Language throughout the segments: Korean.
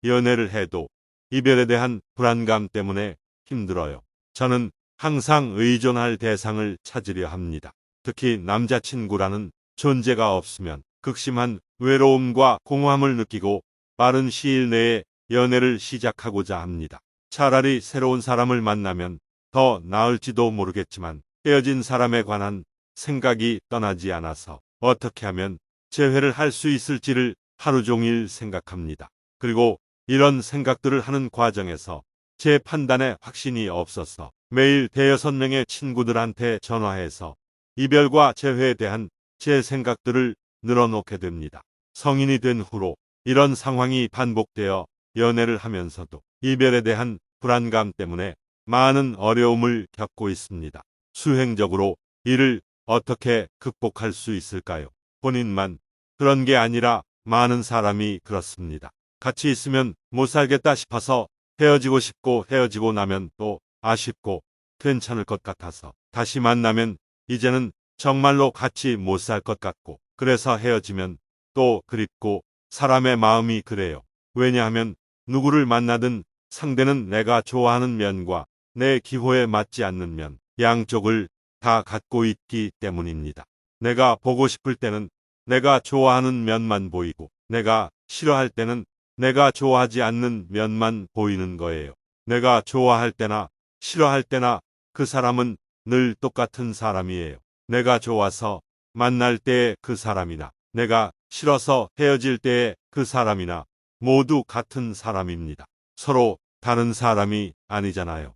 연애를 해도 이별에 대한 불안감 때문에 힘들어요. 저는 항상 의존할 대상을 찾으려 합니다. 특히 남자친구라는 존재가 없으면 극심한 외로움과 공허함을 느끼고 빠른 시일 내에 연애를 시작하고자 합니다. 차라리 새로운 사람을 만나면 더 나을지도 모르겠지만 헤어진 사람에 관한 생각이 떠나지 않아서 어떻게 하면 재회를 할 수 있을지를 하루 종일 생각합니다. 그리고 이런 생각들을 하는 과정에서 제 판단에 확신이 없어서 매일 대여섯 명의 친구들한테 전화해서 이별과 재회에 대한 제 생각들을 늘어놓게 됩니다. 성인이 된 후로 이런 상황이 반복되어 연애를 하면서도 이별에 대한 불안감 때문에 많은 어려움을 겪고 있습니다. 수행적으로 이를 어떻게 극복할 수 있을까요? 본인만 그런 게 아니라 많은 사람이 그렇습니다. 같이 있으면 못 살겠다 싶어서 헤어지고 싶고 헤어지고 나면 또 아쉽고 괜찮을 것 같아서 다시 만나면 이제는 정말로 같이 못 살 것 같고 그래서 헤어지면 또 그립고 사람의 마음이 그래요. 왜냐하면 누구를 만나든 상대는 내가 좋아하는 면과 내 기호에 맞지 않는 면 양쪽을 다 갖고 있기 때문입니다. 내가 보고 싶을 때는 내가 좋아하는 면만 보이고 내가 싫어할 때는 내가 좋아하지 않는 면만 보이는 거예요. 내가 좋아할 때나 싫어할 때나 그 사람은 늘 똑같은 사람이에요. 내가 좋아서 만날 때의 그 사람이나 내가 싫어서 헤어질 때의 그 사람이나 모두 같은 사람입니다. 서로 다른 사람이 아니잖아요.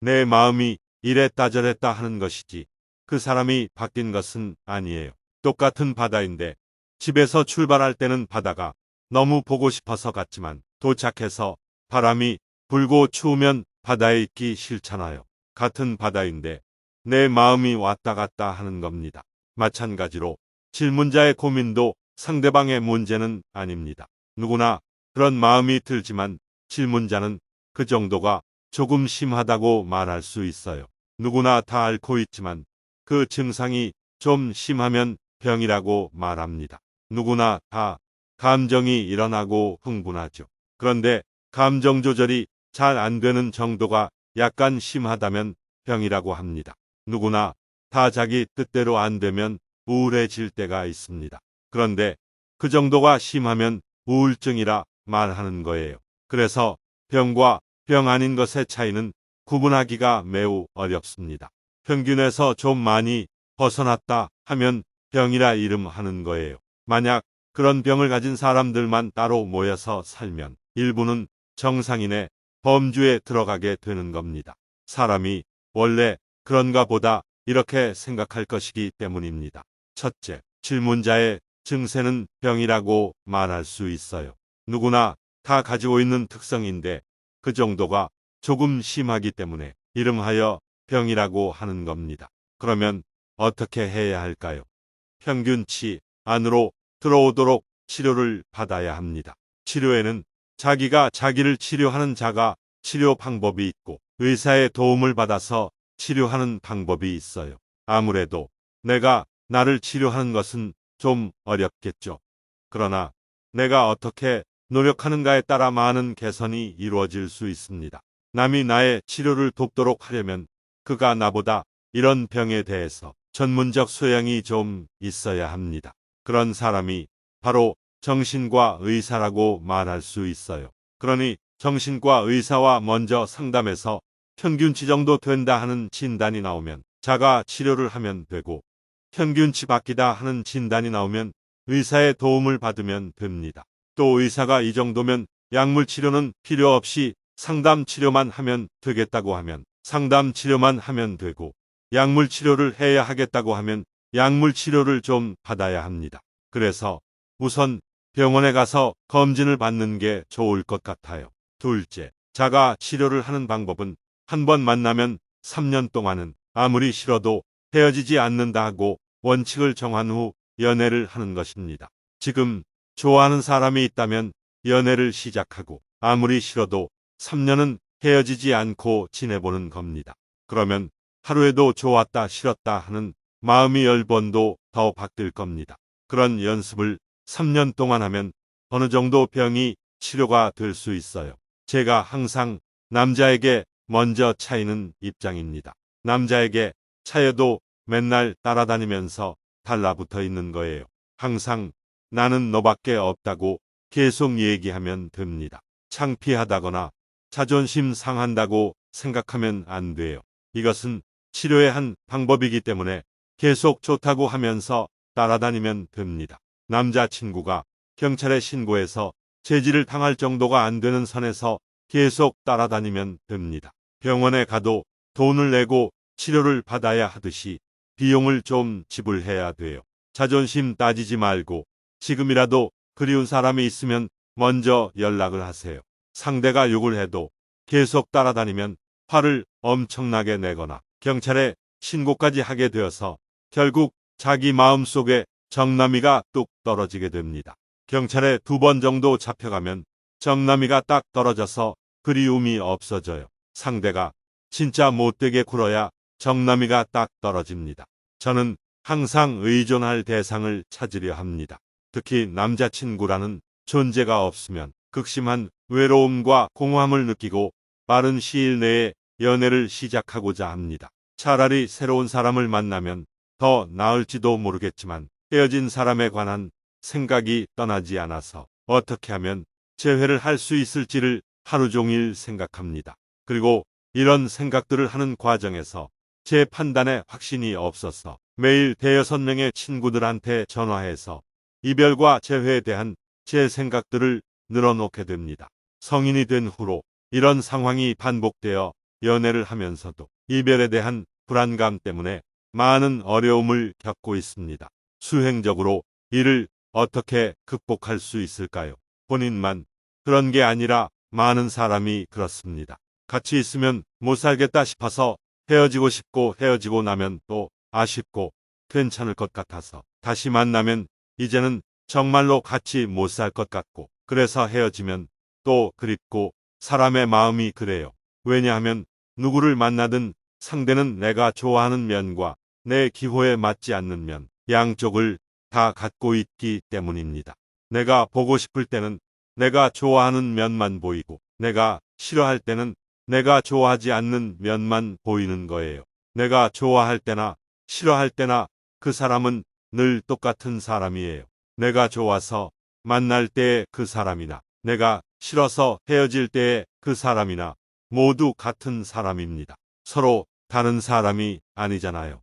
내 마음이 이랬다 저랬다 하는 것이지 그 사람이 바뀐 것은 아니에요. 똑같은 바다인데 집에서 출발할 때는 바다가 너무 보고 싶어서 갔지만 도착해서 바람이 불고 추우면 바다에 있기 싫잖아요. 같은 바다인데 내 마음이 왔다 갔다 하는 겁니다. 마찬가지로 질문자의 고민도 상대방의 문제는 아닙니다. 누구나 그런 마음이 들지만 질문자는 그 정도가 조금 심하다고 말할 수 있어요. 누구나 다 앓고 있지만 그 증상이 좀 심하면 병이라고 말합니다. 누구나 다 감정이 일어나고 흥분하죠. 그런데 감정 조절이 잘 안 되는 정도가 약간 심하다면 병이라고 합니다. 누구나 다 자기 뜻대로 안 되면 우울해질 때가 있습니다. 그런데 그 정도가 심하면 우울증이라 말하는 거예요. 그래서 병과 병 아닌 것의 차이는 구분하기가 매우 어렵습니다. 평균에서 좀 많이 벗어났다 하면 병이라 이름하는 거예요. 만약 그런 병을 가진 사람들만 따로 모여서 살면 일부는 정상인의 범주에 들어가게 되는 겁니다. 사람이 원래 그런가 보다 이렇게 생각할 것이기 때문입니다. 첫째, 질문자의 증세는 병이라고 말할 수 있어요. 누구나 다 가지고 있는 특성인데 그 정도가 조금 심하기 때문에 이름하여 병이라고 하는 겁니다. 그러면 어떻게 해야 할까요? 평균치 안으로 들어오도록 치료를 받아야 합니다. 치료에는 자기가 자기를 치료하는 자가 치료 방법이 있고 의사의 도움을 받아서 치료하는 방법이 있어요. 아무래도 내가 나를 치료하는 것은 좀 어렵겠죠. 그러나 내가 어떻게 노력하는가에 따라 많은 개선이 이루어질 수 있습니다. 남이 나의 치료를 돕도록 하려면 그가 나보다 이런 병에 대해서 전문적 소양이 좀 있어야 합니다. 그런 사람이 바로 정신과 의사라고 말할 수 있어요. 그러니 정신과 의사와 먼저 상담해서 평균치 정도 된다 하는 진단이 나오면 자가 치료를 하면 되고 평균치 밖이다 하는 진단이 나오면 의사의 도움을 받으면 됩니다. 또 의사가 이 정도면 약물 치료는 필요 없이 상담 치료만 하면 되겠다고 하면 상담 치료만 하면 되고 약물 치료를 해야 하겠다고 하면 약물 치료를 좀 받아야 합니다. 그래서 우선 병원에 가서 검진을 받는 게 좋을 것 같아요. 둘째, 자가 치료를 하는 방법은 한 번 만나면 3년 동안은 아무리 싫어도 헤어지지 않는다 하고 원칙을 정한 후 연애를 하는 것입니다. 지금 좋아하는 사람이 있다면 연애를 시작하고 아무리 싫어도 3년은 헤어지지 않고 지내보는 겁니다. 그러면 하루에도 좋았다 싫었다 하는 마음이 10번도 더 바뀔 겁니다. 그런 연습을 3년 동안 하면 어느 정도 병이 치료가 될 수 있어요. 제가 항상 남자에게 먼저 차이는 입장입니다. 남자에게 차여도 맨날 따라다니면서 달라붙어 있는 거예요. 항상 나는 너밖에 없다고 계속 얘기하면 됩니다. 창피하다거나 자존심 상한다고 생각하면 안 돼요. 이것은 치료의 한 방법이기 때문에 계속 좋다고 하면서 따라다니면 됩니다. 남자친구가 경찰에 신고해서 제지를 당할 정도가 안 되는 선에서 계속 따라다니면 됩니다. 병원에 가도 돈을 내고 치료를 받아야 하듯이 비용을 좀 지불해야 돼요. 자존심 따지지 말고 지금이라도 그리운 사람이 있으면 먼저 연락을 하세요. 상대가 욕을 해도 계속 따라다니면 화를 엄청나게 내거나 경찰에 신고까지 하게 되어서 결국 자기 마음속에 정남이가 뚝 떨어지게 됩니다. 경찰에 2번 정도 잡혀가면 정남이가 딱 떨어져서 그리움이 없어져요. 상대가 진짜 못되게 굴어야 정남이가 딱 떨어집니다. 저는 항상 의존할 대상을 찾으려 합니다. 특히 남자친구라는 존재가 없으면 극심한 외로움과 공허함을 느끼고 빠른 시일 내에 연애를 시작하고자 합니다. 차라리 새로운 사람을 만나면 더 나을지도 모르겠지만 헤어진 사람에 관한 생각이 떠나지 않아서 어떻게 하면 재회를 할 수 있을지를 하루 종일 생각합니다. 그리고 이런 생각들을 하는 과정에서 제 판단에 확신이 없어서 매일 5~6명의 친구들한테 전화해서 이별과 재회에 대한 제 생각들을 늘어놓게 됩니다. 성인이 된 후로 이런 상황이 반복되어 연애를 하면서도 이별에 대한 불안감 때문에 많은 어려움을 겪고 있습니다. 수행적으로 이를 어떻게 극복할 수 있을까요? 본인만 그런 게 아니라 많은 사람이 그렇습니다. 같이 있으면 못 살겠다 싶어서 헤어지고 싶고 헤어지고 나면 또 아쉽고 괜찮을 것 같아서 다시 만나면 이제는 정말로 같이 못 살 것 같고 그래서 헤어지면 또 그립고 사람의 마음이 그래요. 왜냐하면 누구를 만나든 상대는 내가 좋아하는 면과 내 기호에 맞지 않는 면 양쪽을 다 갖고 있기 때문입니다. 내가 보고 싶을 때는 내가 좋아하는 면만 보이고 내가 싫어할 때는 내가 좋아하지 않는 면만 보이는 거예요. 내가 좋아할 때나 싫어할 때나 그 사람은 늘 똑같은 사람이에요. 내가 좋아서 만날 때의 그 사람이나 내가 싫어서 헤어질 때의 그 사람이나 모두 같은 사람입니다. 서로 다른 사람이 아니잖아요.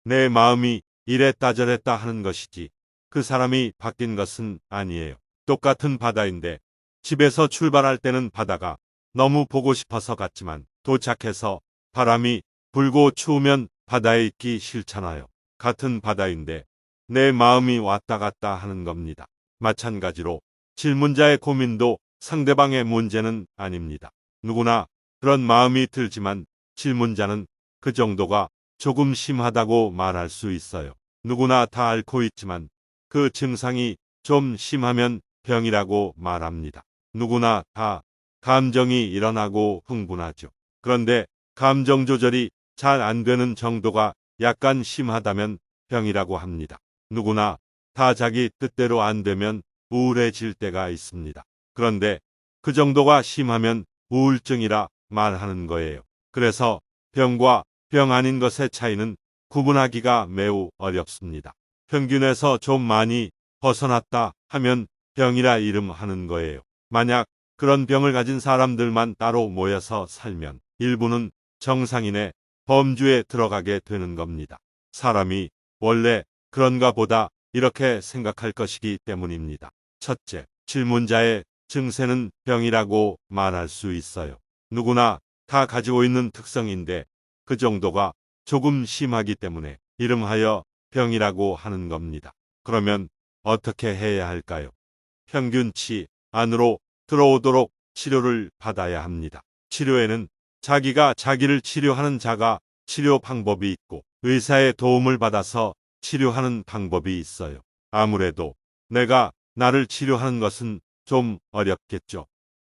내 마음이 이랬다 저랬다 하는 것이지 그 사람이 바뀐 것은 아니에요. 똑같은 바다인데 집에서 출발할 때는 바다가 너무 보고 싶어서 갔지만 도착해서 바람이 불고 추우면 바다에 있기 싫잖아요. 같은 바다인데 내 마음이 왔다 갔다 하는 겁니다. 마찬가지로 질문자의 고민도 상대방의 문제는 아닙니다. 누구나 그런 마음이 들지만 질문자는 그 정도가 조금 심하다고 말할 수 있어요. 누구나 다 앓고 있지만 그 증상이 좀 심하면 병이라고 말합니다. 누구나 다 감정이 일어나고 흥분하죠. 그런데 감정 조절이 잘 안 되는 정도가 약간 심하다면 병이라고 합니다. 누구나 다 자기 뜻대로 안 되면 우울해질 때가 있습니다. 그런데 그 정도가 심하면 우울증이라 말하는 거예요. 그래서 병과 병 아닌 것의 차이는 구분하기가 매우 어렵습니다. 평균에서 좀 많이 벗어났다 하면 병이라 이름하는 거예요. 만약 그런 병을 가진 사람들만 따로 모여서 살면 일부는 정상인의 범주에 들어가게 되는 겁니다. 사람이 원래 그런가 보다 이렇게 생각할 것이기 때문입니다. 첫째, 질문자의 증세는 병이라고 말할 수 있어요. 누구나 다 가지고 있는 특성인데 그 정도가 조금 심하기 때문에 이름하여 병이라고 하는 겁니다. 그러면 어떻게 해야 할까요? 평균치 안으로 들어오도록 치료를 받아야 합니다. 치료에는 자기가 자기를 치료하는 자가 치료 방법이 있고 의사의 도움을 받아서 치료하는 방법이 있어요. 아무래도 내가 나를 치료하는 것은 좀 어렵겠죠.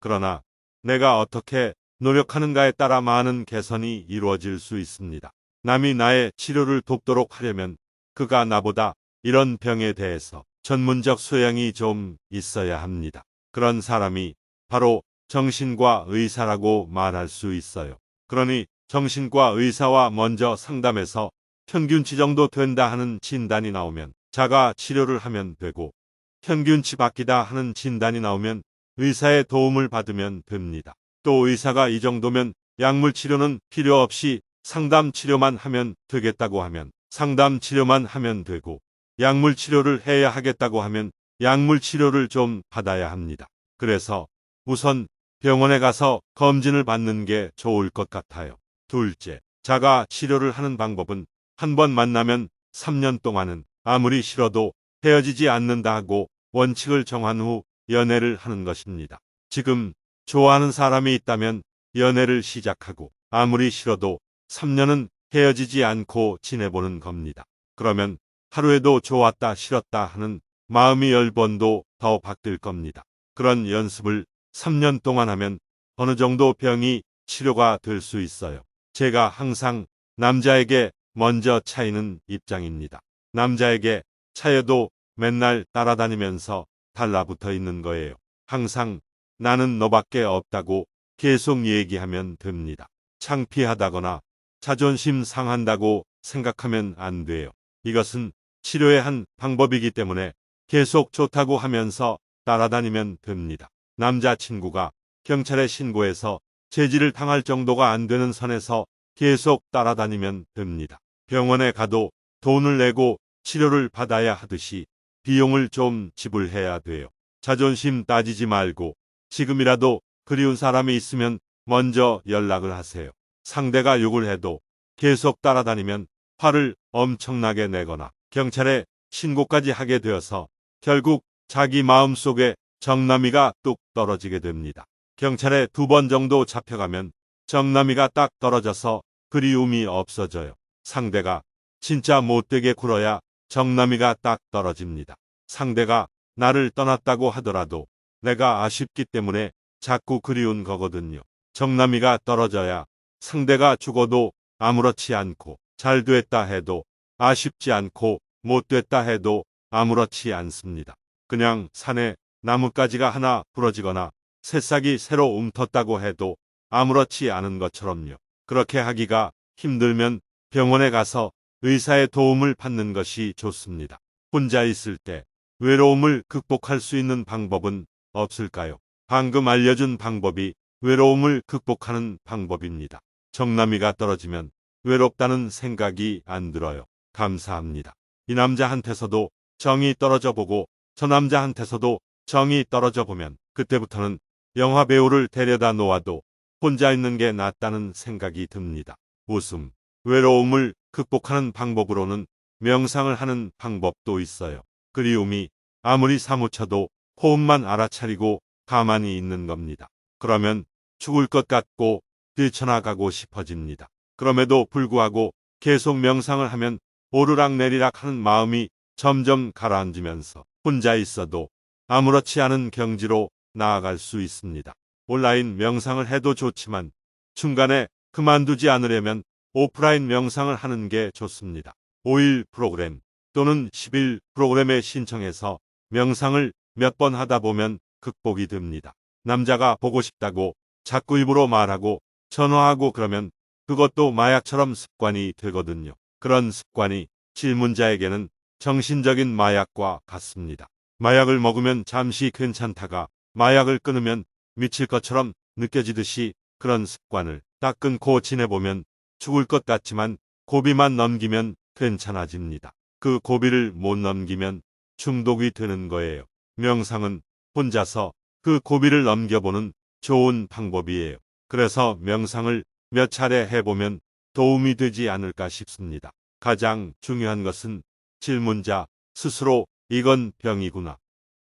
그러나 내가 어떻게 노력하는가에 따라 많은 개선이 이루어질 수 있습니다. 남이 나의 치료를 돕도록 하려면 그가 나보다 이런 병에 대해서 전문적 소양이 좀 있어야 합니다. 그런 사람이 바로 정신과 의사라고 말할 수 있어요. 그러니 정신과 의사와 먼저 상담해서 평균치 정도 된다 하는 진단이 나오면 자가 치료를 하면 되고, 평균치 밖이다 하는 진단이 나오면 의사의 도움을 받으면 됩니다. 또 의사가 이 정도면 약물 치료는 필요 없이 상담 치료만 하면 되겠다고 하면 상담 치료만 하면 되고, 약물 치료를 해야 하겠다고 하면 약물 치료를 좀 받아야 합니다. 그래서 우선 병원에 가서 검진을 받는 게 좋을 것 같아요. 둘째, 자가 치료를 하는 방법은 한 번 만나면 3년 동안은 아무리 싫어도 헤어지지 않는다 하고 원칙을 정한 후 연애를 하는 것입니다. 지금 좋아하는 사람이 있다면 연애를 시작하고 아무리 싫어도 3년은 헤어지지 않고 지내보는 겁니다. 그러면 하루에도 좋았다 싫었다 하는 마음이 10번도 더 바뀔 겁니다. 그런 연습을 3년 동안 하면 어느 정도 병이 치료가 될 수 있어요. 제가 항상 남자에게 먼저 차이는 입장입니다. 남자에게 차여도 맨날 따라다니면서 달라붙어 있는 거예요. 항상 나는 너밖에 없다고 계속 얘기하면 됩니다. 창피하다거나 자존심 상한다고 생각하면 안 돼요. 이것은 치료의 한 방법이기 때문에 계속 좋다고 하면서 따라다니면 됩니다. 남자친구가 경찰에 신고해서 제지를 당할 정도가 안 되는 선에서 계속 따라다니면 됩니다. 병원에 가도 돈을 내고 치료를 받아야 하듯이 비용을 좀 지불해야 돼요. 자존심 따지지 말고 지금이라도 그리운 사람이 있으면 먼저 연락을 하세요. 상대가 욕을 해도 계속 따라다니면 화를 엄청나게 내거나 경찰에 신고까지 하게 되어서 결국 자기 마음속에 정남이가 뚝 떨어지게 됩니다. 경찰에 2번 정도 잡혀가면 정남이가 딱 떨어져서 그리움이 없어져요. 상대가 진짜 못되게 굴어야 정남이가 딱 떨어집니다. 상대가 나를 떠났다고 하더라도 내가 아쉽기 때문에 자꾸 그리운 거거든요. 정남이가 떨어져야 상대가 죽어도 아무렇지 않고 잘 됐다 해도 아쉽지 않고 못 됐다 해도 아무렇지 않습니다. 그냥 산에 나뭇가지가 하나 부러지거나 새싹이 새로 움텄다고 해도 아무렇지 않은 것처럼요. 그렇게 하기가 힘들면 병원에 가서 의사의 도움을 받는 것이 좋습니다. 혼자 있을 때 외로움을 극복할 수 있는 방법은 없을까요? 방금 알려준 방법이 외로움을 극복하는 방법입니다. 정남이가 떨어지면 외롭다는 생각이 안 들어요. 감사합니다. 이 남자한테서도 정이 떨어져 보고 저 남자한테서도 정이 떨어져 보면 그때부터는 영화 배우를 데려다 놓아도 혼자 있는 게 낫다는 생각이 듭니다. 웃음, 외로움을 극복하는 방법으로는 명상을 하는 방법도 있어요. 그리움이 아무리 사무쳐도 호흡만 알아차리고 가만히 있는 겁니다. 그러면 죽을 것 같고 뛰쳐나가고 싶어집니다. 그럼에도 불구하고 계속 명상을 하면 오르락내리락 하는 마음이 점점 가라앉으면서 혼자 있어도 아무렇지 않은 경지로 나아갈 수 있습니다. 온라인 명상을 해도 좋지만 중간에 그만두지 않으려면 오프라인 명상을 하는 게 좋습니다. 5일 프로그램 또는 10일 프로그램에 신청해서 명상을 몇 번 하다 보면 극복이 됩니다. 남자가 보고 싶다고 자꾸 입으로 말하고 전화하고 그러면 그것도 마약처럼 습관이 되거든요. 그런 습관이 질문자에게는 정신적인 마약과 같습니다. 마약을 먹으면 잠시 괜찮다가 마약을 끊으면 미칠 것처럼 느껴지듯이 그런 습관을 딱 끊고 지내보면 죽을 것 같지만 고비만 넘기면 괜찮아집니다. 그 고비를 못 넘기면 중독이 되는 거예요. 명상은 혼자서 그 고비를 넘겨보는 좋은 방법이에요. 그래서 명상을 몇 차례 해보면 도움이 되지 않을까 싶습니다. 가장 중요한 것은 질문자 스스로 이건 병이구나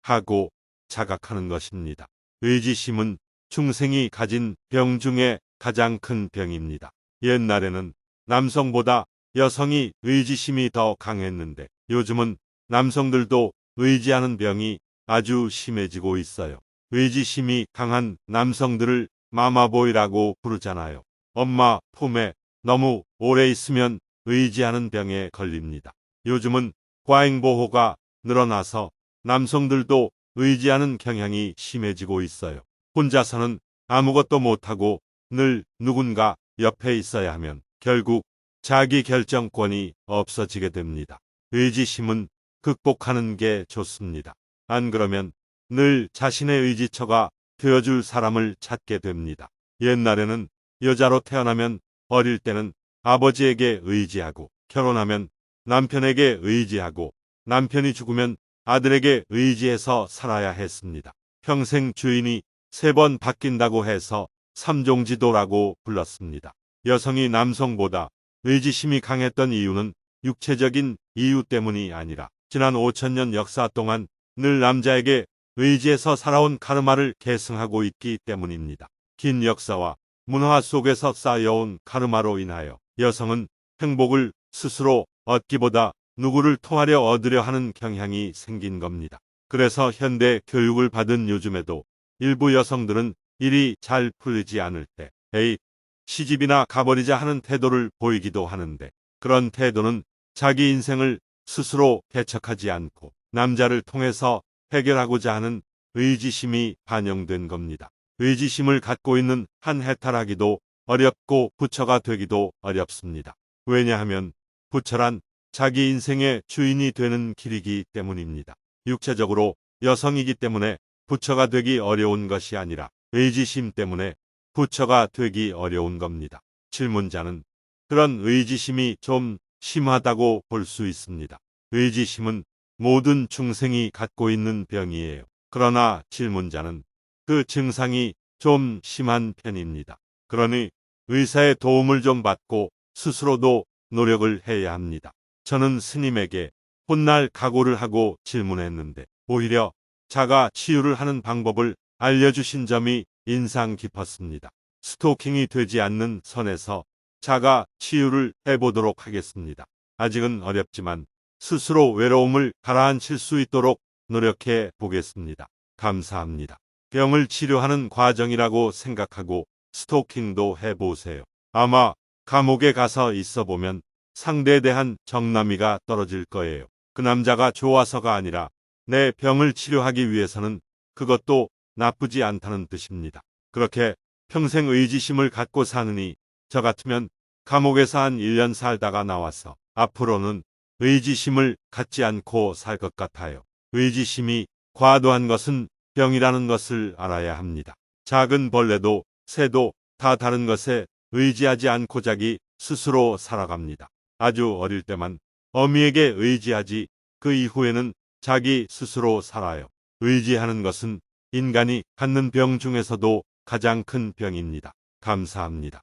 하고 자각하는 것입니다. 의지심은 중생이 가진 병 중에 가장 큰 병입니다. 옛날에는 남성보다 여성이 의지심이 더 강했는데 요즘은 남성들도 의지하는 병이 아주 심해지고 있어요. 의지심이 강한 남성들을 마마보이라고 부르잖아요. 엄마 품에 너무 오래 있으면 의지하는 병에 걸립니다. 요즘은 과잉보호가 늘어나서 남성들도 의지하는 경향이 심해지고 있어요. 혼자서는 아무것도 못하고 늘 누군가 옆에 있어야 하면 결국 자기 결정권이 없어지게 됩니다. 의지심은 극복하는 게 좋습니다. 안 그러면 늘 자신의 의지처가 되어줄 사람을 찾게 됩니다. 옛날에는 여자로 태어나면 어릴 때는 아버지에게 의지하고 결혼하면 남편에게 의지하고 남편이 죽으면 아들에게 의지해서 살아야 했습니다. 평생 주인이 3번 바뀐다고 해서 삼종지도라고 불렀습니다. 여성이 남성보다 의지심이 강했던 이유는 육체적인 이유 때문이 아니라 지난 5천년 역사 동안 늘 남자에게 의지해서 살아온 카르마를 계승하고 있기 때문입니다. 긴 역사와 문화 속에서 쌓여온 카르마로 인하여 여성은 행복을 스스로 얻기보다 누구를 통하려 얻으려 하는 경향이 생긴 겁니다. 그래서 현대 교육을 받은 요즘에도 일부 여성들은 일이 잘 풀리지 않을 때 에이, 시집이나 가버리자 하는 태도를 보이기도 하는데 그런 태도는 자기 인생을 스스로 개척하지 않고 남자를 통해서 해결하고자 하는 의지심이 반영된 겁니다. 의지심을 갖고 있는 한 해탈하기도 어렵고 부처가 되기도 어렵습니다. 왜냐하면 부처란 자기 인생의 주인이 되는 길이기 때문입니다. 육체적으로 여성이기 때문에 부처가 되기 어려운 것이 아니라 의지심 때문에 부처가 되기 어려운 겁니다. 질문자는 그런 의지심이 좀 심하다고 볼 수 있습니다. 의지심은 모든 중생이 갖고 있는 병이에요. 그러나 질문자는 그 증상이 좀 심한 편입니다. 그러니 의사의 도움을 좀 받고 스스로도 노력을 해야 합니다. 저는 스님에게 혼날 각오를 하고 질문했는데 오히려 자가 치유를 하는 방법을 알려주신 점이 인상 깊었습니다. 스토킹이 되지 않는 선에서 자가 치유를 해보도록 하겠습니다. 아직은 어렵지만 스스로 외로움을 가라앉힐 수 있도록 노력해 보겠습니다. 감사합니다. 병을 치료하는 과정이라고 생각하고 스토킹도 해보세요. 아마 감옥에 가서 있어보면 상대에 대한 정남이가 떨어질 거예요. 그 남자가 좋아서가 아니라 내 병을 치료하기 위해서는 그것도 나쁘지 않다는 뜻입니다. 그렇게 평생 의지심을 갖고 사느니 저 같으면 감옥에서 한 1년 살다가 나와서 앞으로는 의지심을 갖지 않고 살 것 같아요. 의지심이 과도한 것은 병이라는 것을 알아야 합니다. 작은 벌레도 새도 다 다른 것에 의지하지 않고 자기 스스로 살아갑니다. 아주 어릴 때만 어미에게 의지하지 그 이후에는 자기 스스로 살아요. 의지하는 것은 인간이 갖는 병 중에서도 가장 큰 병입니다. 감사합니다.